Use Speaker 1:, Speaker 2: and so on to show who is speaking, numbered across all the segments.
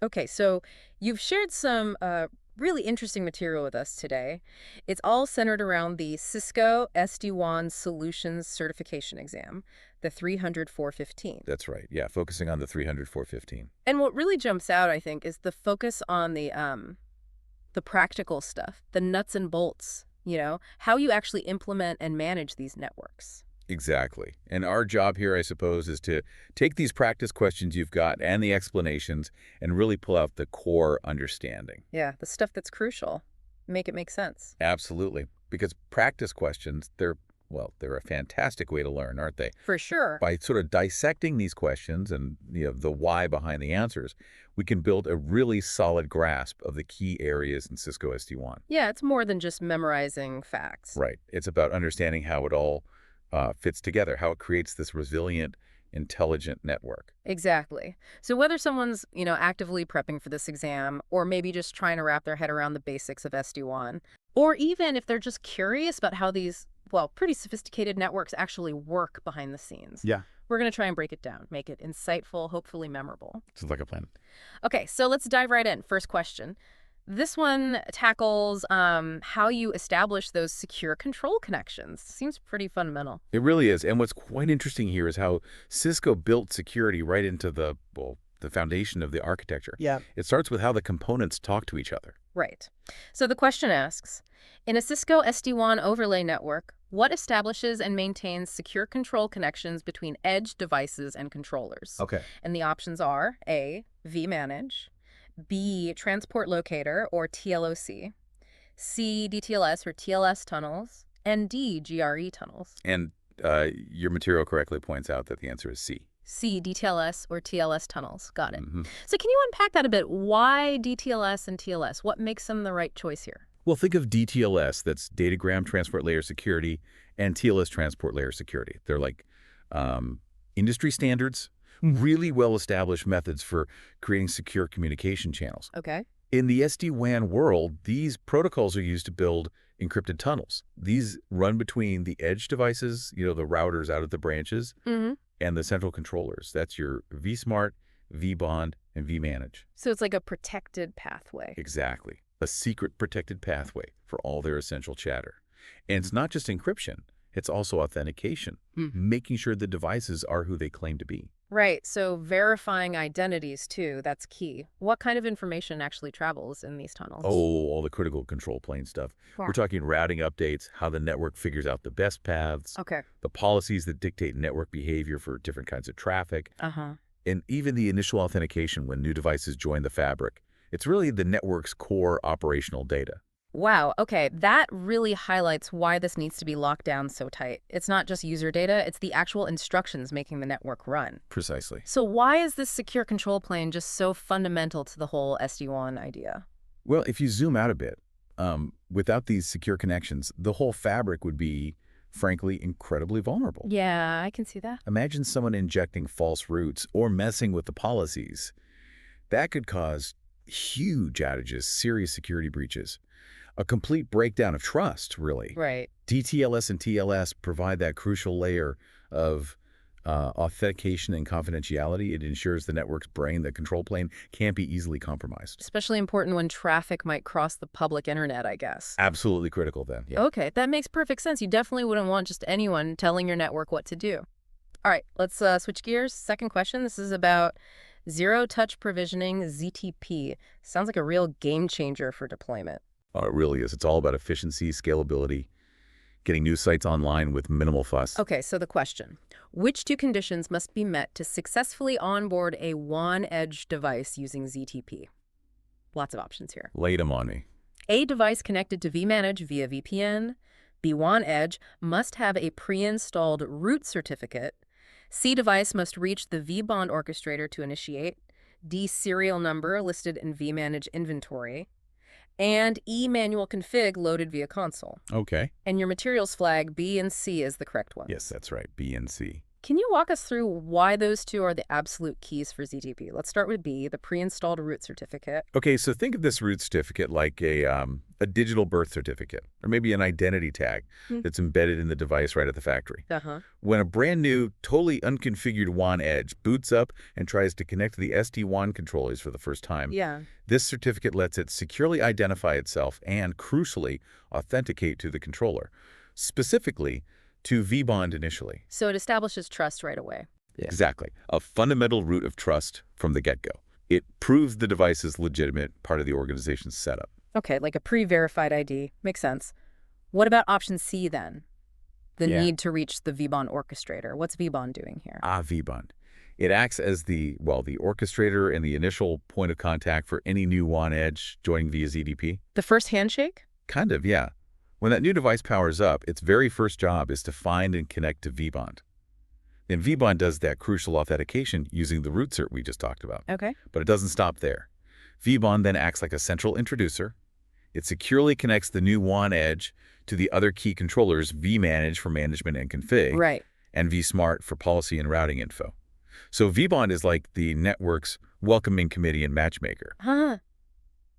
Speaker 1: Okay, so you've shared some really interesting material with us today. It's all centered around the Cisco SD-WAN Solutions Certification Exam, the 300-415.
Speaker 2: That's right. Yeah, focusing on the 300/415.
Speaker 1: And what really jumps out, I think, is the focus on the practical stuff, the nuts and bolts, how you actually implement and manage these networks.
Speaker 2: Exactly. And our job here, I suppose, is to take these practice questions you've got and the explanations and really pull out the core understanding.
Speaker 1: Yeah, the stuff that's crucial. Make it make sense.
Speaker 2: Absolutely. Because practice questions, they're a fantastic way to learn, aren't they?
Speaker 1: For sure.
Speaker 2: By sort of dissecting these questions and the why behind the answers, we can build a really solid grasp of the key areas in Cisco SD-WAN.
Speaker 1: Yeah, it's more than just memorizing facts.
Speaker 2: Right. It's about understanding how it all fits together, how it creates this resilient, intelligent network.
Speaker 1: Exactly. So whether someone's, actively prepping for this exam or maybe just trying to wrap their head around the basics of SD-WAN, or even if they're just curious about how these, well, pretty sophisticated networks actually work behind the scenes,
Speaker 2: Yeah.
Speaker 1: we're going to try and break it down, make it insightful, hopefully memorable.
Speaker 2: Sounds like a plan.
Speaker 1: Okay, so let's dive right in. First question. This one tackles how you establish those secure control connections. Seems pretty fundamental.
Speaker 2: It really is. And what's quite interesting here is how Cisco built security right into the foundation of the architecture.
Speaker 3: Yeah.
Speaker 2: It starts with how the components talk to each other.
Speaker 1: Right. So the question asks, in a Cisco SD-WAN overlay network, what establishes and maintains secure control connections between edge devices and controllers?
Speaker 3: Okay.
Speaker 1: And the options are A, vManage, B, transport locator or TLOC, C, DTLS or TLS tunnels, and D, GRE tunnels.
Speaker 2: And your material correctly points out that the answer is C.
Speaker 1: C, DTLS or TLS tunnels. Got it.
Speaker 2: Mhm.
Speaker 1: So can you unpack that a bit? Why DTLS and TLS? What makes them the right choice here?
Speaker 2: Well, think of DTLS, that's Datagram Transport Layer Security, and TLS Transport Layer Security. They're like industry standards, really well-established methods for creating secure communication channels.
Speaker 1: Okay.
Speaker 2: In the SD-WAN world, these protocols are used to build encrypted tunnels. These run between the edge devices, the routers out at the branches,
Speaker 1: Mm-hmm.
Speaker 2: and the central controllers. That's your vSmart, vBond, and vManage.
Speaker 1: So it's like a protected pathway.
Speaker 2: Exactly. A secret protected pathway for all their essential chatter. And it's not just encryption, it's also authentication, making sure the devices are who they claim to be.
Speaker 1: Right. So verifying identities, too, that's key. What kind of information actually travels in these tunnels?
Speaker 2: Oh, all the critical control plane stuff.
Speaker 1: Yeah.
Speaker 2: We're talking routing updates, how the network figures out the best paths,
Speaker 1: Okay.
Speaker 2: the policies that dictate network behavior for different kinds of traffic,
Speaker 1: Uh-huh.
Speaker 2: and even the initial authentication when new devices join the fabric. It's really the network's core operational data.
Speaker 1: Wow. Okay. That really highlights why this needs to be locked down so tight. It's not just user data, it's the actual instructions making the network run.
Speaker 2: Precisely.
Speaker 1: So why is this secure control plane just so fundamental to the whole SD-WAN idea?
Speaker 2: Well, if you zoom out a bit, without these secure connections, the whole fabric would be, frankly, incredibly vulnerable.
Speaker 1: Yeah, I can see that.
Speaker 2: Imagine someone injecting false routes or messing with the policies. That could cause huge outages, serious security breaches, a complete breakdown of trust, really.
Speaker 1: Right.
Speaker 2: DTLS and TLS provide that crucial layer of authentication and confidentiality. It ensures the network's brain, the control plane, can't be easily compromised.
Speaker 1: Especially important when traffic might cross the public internet, I guess.
Speaker 2: Absolutely critical then. Yeah.
Speaker 1: Okay, that makes perfect sense. You definitely wouldn't want just anyone telling your network what to do. All right, let's switch gears. Second question. This is about zero-touch provisioning, ZTP. Sounds like a real game changer for deployment.
Speaker 2: Oh, it really is. It's all about efficiency, scalability, getting new sites online with minimal fuss.
Speaker 1: Okay, so the question. Which two conditions must be met to successfully onboard a WAN edge device using ZTP? Lots of options here.
Speaker 2: Lay them on me.
Speaker 1: A device connected to vManage via VPN. B WAN edge must have a pre-installed root certificate. C device must reach the vBond orchestrator to initiate. D serial number listed in vManage inventory. And E manual config loaded via console.
Speaker 2: Okay.
Speaker 1: And your materials flag B and C is the correct one.
Speaker 2: Yes, that's right. B and C.
Speaker 1: Can you walk us through why those two are the absolute keys for ZTP? Let's start with B, the pre-installed root certificate.
Speaker 2: Okay, so think of this root certificate like a digital birth certificate, or maybe an identity tag
Speaker 1: Hmm.
Speaker 2: that's embedded in the device right at the factory.
Speaker 1: Uh-huh.
Speaker 2: When a brand new, totally unconfigured WAN edge boots up and tries to connect to the SD-WAN controllers for the first time,
Speaker 1: Yeah.
Speaker 2: this certificate lets it securely identify itself and, crucially, authenticate to the controller, specifically to vBond initially.
Speaker 1: So it establishes trust right away.
Speaker 2: Exactly. A fundamental root of trust from the get-go. It proves the device is legitimate, part of the organization's setup.
Speaker 1: Okay, like a pre-verified ID. Makes sense. What about option C then? The need to reach the vBond orchestrator. What's vBond doing here?
Speaker 2: vBond. It acts as the orchestrator and the initial point of contact for any new WAN edge joining via ZDP.
Speaker 1: The first handshake?
Speaker 2: Kind of, yeah. When that new device powers up, its very first job is to find and connect to vBond. Then vBond does that crucial authentication using the root cert we just talked about.
Speaker 1: Okay.
Speaker 2: But it doesn't stop there. vBond then acts like a central introducer. It securely connects the new WAN edge to the other key controllers, vManage for management and config,
Speaker 1: Right.
Speaker 2: and vSmart for policy and routing info. So vBond is like the network's welcoming committee and matchmaker.
Speaker 1: Huh.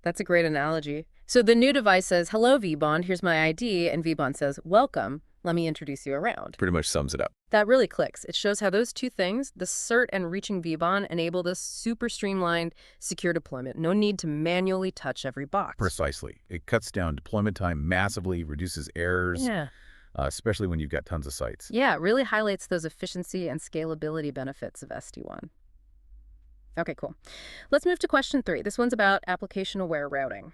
Speaker 1: That's a great analogy. So the new device says, hello, vBond, here's my ID, and vBond says, welcome, let me introduce you around.
Speaker 2: Pretty much sums it up.
Speaker 1: That really clicks. It shows how those two things, the cert and reaching vBond, enable this super streamlined, secure deployment. No need to manually touch every box.
Speaker 2: Precisely. It cuts down deployment time massively, reduces errors,
Speaker 1: Yeah.
Speaker 2: especially when you've got tons of sites.
Speaker 1: Yeah, it really highlights those efficiency and scalability benefits of SD-WAN. Okay, cool. Let's move to question 3. This one's about application-aware routing.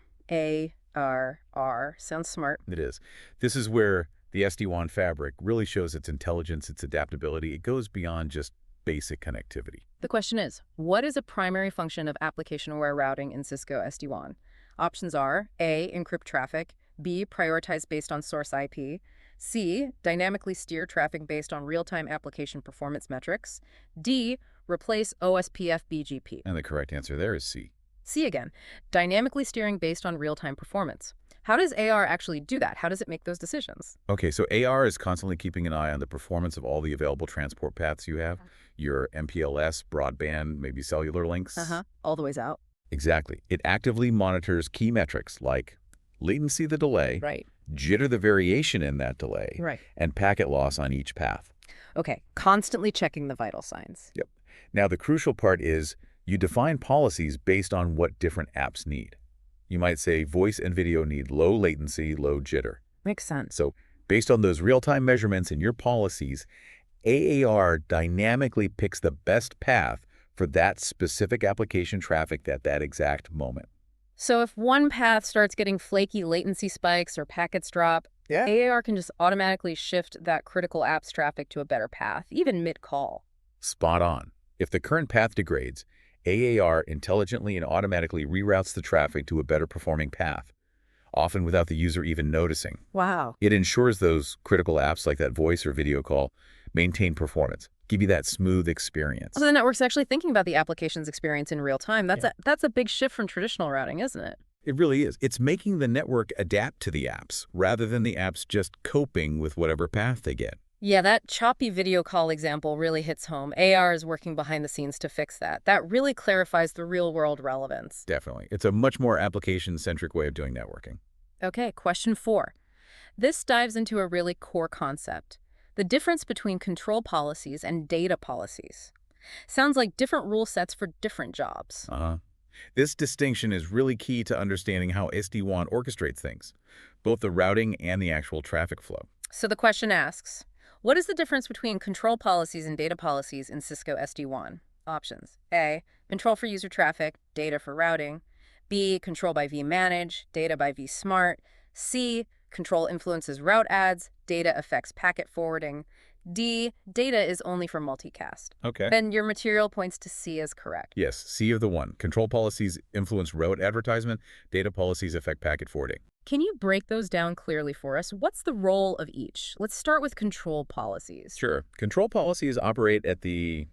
Speaker 1: ARR. Sounds smart.
Speaker 2: It is. This is where the SD-WAN fabric really shows its intelligence, its adaptability. It goes beyond just basic connectivity.
Speaker 1: The question is, what is a primary function of application-aware routing in Cisco SD-WAN? Options are A, encrypt traffic, B, prioritize based on source IP, C, dynamically steer traffic based on real-time application performance metrics, D, replace OSPF BGP.
Speaker 2: And the correct answer there is C.
Speaker 1: C again, dynamically steering based on real-time performance. How does AR actually do that? How does it make those decisions?
Speaker 2: Okay, so AR is constantly keeping an eye on the performance of all the available transport paths you have, your MPLS, broadband, maybe cellular links.
Speaker 1: All the ways out.
Speaker 2: Exactly. It actively monitors key metrics like latency the delay,
Speaker 1: Right.
Speaker 2: jitter the variation in that delay,
Speaker 1: Right.
Speaker 2: and packet loss on each path.
Speaker 1: Okay, constantly checking the vital signs.
Speaker 2: Yep. Now, the crucial part is you define policies based on what different apps need. You might say voice and video need low latency, low jitter.
Speaker 1: Makes sense.
Speaker 2: So based on those real-time measurements in your policies, AAR dynamically picks the best path for that specific application traffic at that exact moment.
Speaker 1: So if one path starts getting flaky latency spikes or packets drop, AAR can just automatically shift that critical apps traffic to a better path, even mid-call.
Speaker 2: Spot on. If the current path degrades, AAR intelligently and automatically reroutes the traffic to a better performing path, often without the user even noticing.
Speaker 1: Wow.
Speaker 2: It ensures those critical apps like that voice or video call maintain performance, give you that smooth experience.
Speaker 1: So the network's actually thinking about the application's experience in real time. That's a big shift from traditional routing, isn't it?
Speaker 2: It really is. It's making the network adapt to the apps rather than the apps just coping with whatever path they get.
Speaker 1: Yeah, that choppy video call example really hits home. AR is working behind the scenes to fix that. That really clarifies the real-world relevance.
Speaker 2: Definitely. It's a much more application-centric way of doing networking.
Speaker 1: Okay, question 4. This dives into a really core concept, the difference between control policies and data policies. Sounds like different rule sets for different jobs.
Speaker 2: This distinction is really key to understanding how SD-WAN orchestrates things, both the routing and the actual traffic flow.
Speaker 1: So the question asks, what is the difference between control policies and data policies in Cisco SD-WAN? Options. A, control for user traffic, data for routing. B, control by vManage, data by vSmart. C, control influences route adds, data affects packet forwarding. D, data is only for multicast.
Speaker 2: Okay.
Speaker 1: And your material points to C as correct.
Speaker 2: Yes, C of the one. Control policies influence route advertisement. Data policies affect packet forwarding.
Speaker 1: Can you break those down clearly for us? What's the role of each? Let's start with control policies.
Speaker 2: Sure. Control policies operate at the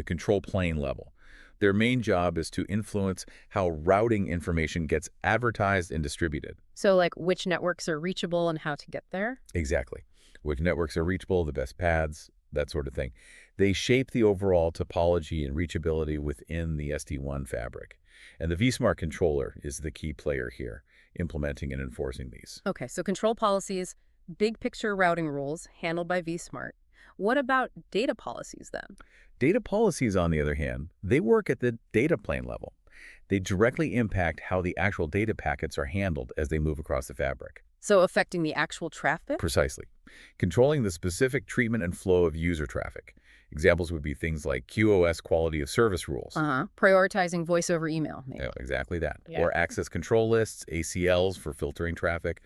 Speaker 2: control plane level. Their main job is to influence how routing information gets advertised and distributed.
Speaker 1: So like which networks are reachable and how to get there?
Speaker 2: Exactly. Which networks are reachable, the best paths, that sort of thing. They shape the overall topology and reachability within the SD-WAN fabric. And the vSmart controller is the key player here, implementing and enforcing these.
Speaker 1: Okay, so control policies, big picture routing rules handled by vSmart. What about data policies then?
Speaker 2: Data policies, on the other hand, they work at the data plane level. They directly impact how the actual data packets are handled as they move across the fabric.
Speaker 1: So affecting the actual traffic?
Speaker 2: Precisely. Controlling the specific treatment and flow of user traffic. Examples would be things like QoS quality of service rules.
Speaker 1: Prioritizing voice over email, maybe.
Speaker 2: Yeah, exactly that.
Speaker 1: Yeah.
Speaker 2: Or access control lists, ACLs for filtering traffic,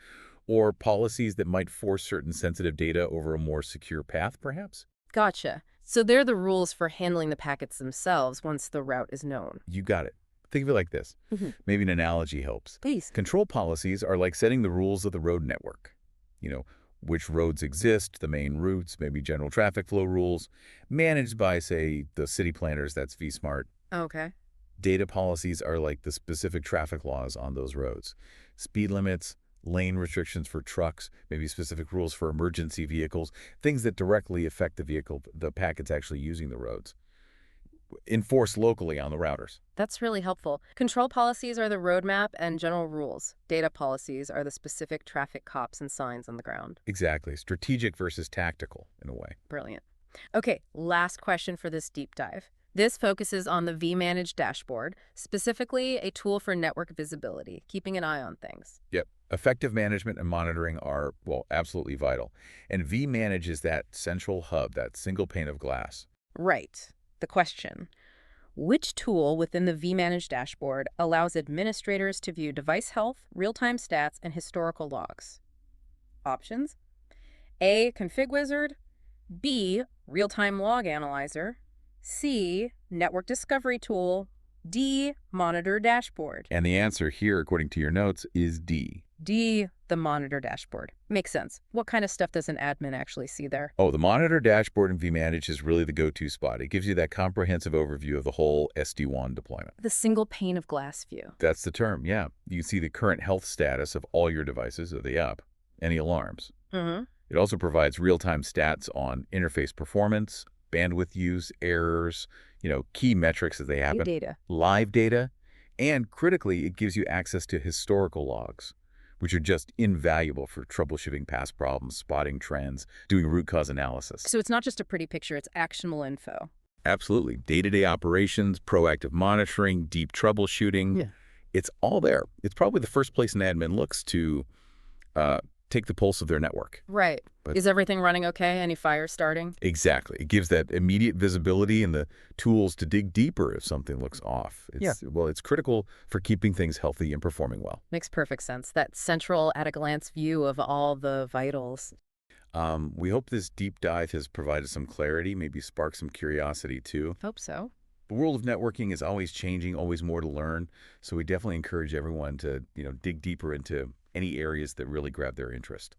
Speaker 2: or policies that might force certain sensitive data over a more secure path, perhaps?
Speaker 1: Gotcha. So they're the rules for handling the packets themselves once the route is known.
Speaker 2: You got it. Think of it like this. Maybe an analogy helps.
Speaker 1: Please.
Speaker 2: Control policies are like setting the rules of the road network. You know, which roads exist, the main routes, maybe general traffic flow rules, managed by, say, the city planners, that's vSmart.
Speaker 1: Okay.
Speaker 2: Data policies are like the specific traffic laws on those roads. Speed limits, lane restrictions for trucks, maybe specific rules for emergency vehicles, things that directly affect the packets actually using the roads. Enforced locally on the routers.
Speaker 1: That's really helpful. Control policies are the roadmap and general rules. Data policies are the specific traffic cops and signs on the ground.
Speaker 2: Exactly. Strategic versus tactical, in a way.
Speaker 1: Brilliant. Okay, last question for this deep dive. This focuses on the vManage dashboard, specifically a tool for network visibility, keeping an eye on things.
Speaker 2: Yep. Effective management and monitoring are, well, absolutely vital. And vManage is that central hub, that single pane of glass.
Speaker 1: Right. The question: which tool within the vManage dashboard allows administrators to view device health, real-time stats, and historical logs? Options: A. Config Wizard, B. Real-time Log Analyzer, C. Network Discovery Tool, D. Monitor Dashboard.
Speaker 2: And the answer here, according to your notes, is D.
Speaker 1: D. The Monitor Dashboard. Makes sense. What kind of stuff does an admin actually see there?
Speaker 2: Oh, the Monitor Dashboard in vManage is really the go-to spot. It gives you that comprehensive overview of the whole SD-WAN deployment.
Speaker 1: The single pane of glass view.
Speaker 2: That's the term, yeah. You see the current health status of all your devices. Are they up? Any alarms? It also provides real-time stats on interface performance, bandwidth use, errors, key metrics as they happen.
Speaker 1: Data.
Speaker 2: Live data. And critically, it gives you access to historical logs, which are just invaluable for troubleshooting past problems, spotting trends, doing root cause analysis.
Speaker 1: So it's not just a pretty picture, it's actionable info.
Speaker 2: Absolutely. Day-to-day operations, proactive monitoring, deep troubleshooting.
Speaker 1: Yeah.
Speaker 2: It's all there. It's probably the first place an admin looks to take the pulse of their network.
Speaker 1: Right.
Speaker 2: But
Speaker 1: is everything running okay? Any fires starting?
Speaker 2: Exactly. It gives that immediate visibility and the tools to dig deeper if something looks off. Well, it's critical for keeping things healthy and performing well.
Speaker 1: Makes perfect sense. That central at-a-glance view of all the vitals.
Speaker 2: We hope this deep dive has provided some clarity, maybe sparked some curiosity too.
Speaker 1: Hope so.
Speaker 2: The world of networking is always changing, always more to learn. So we definitely encourage everyone to, dig deeper into any areas that really grab their interest.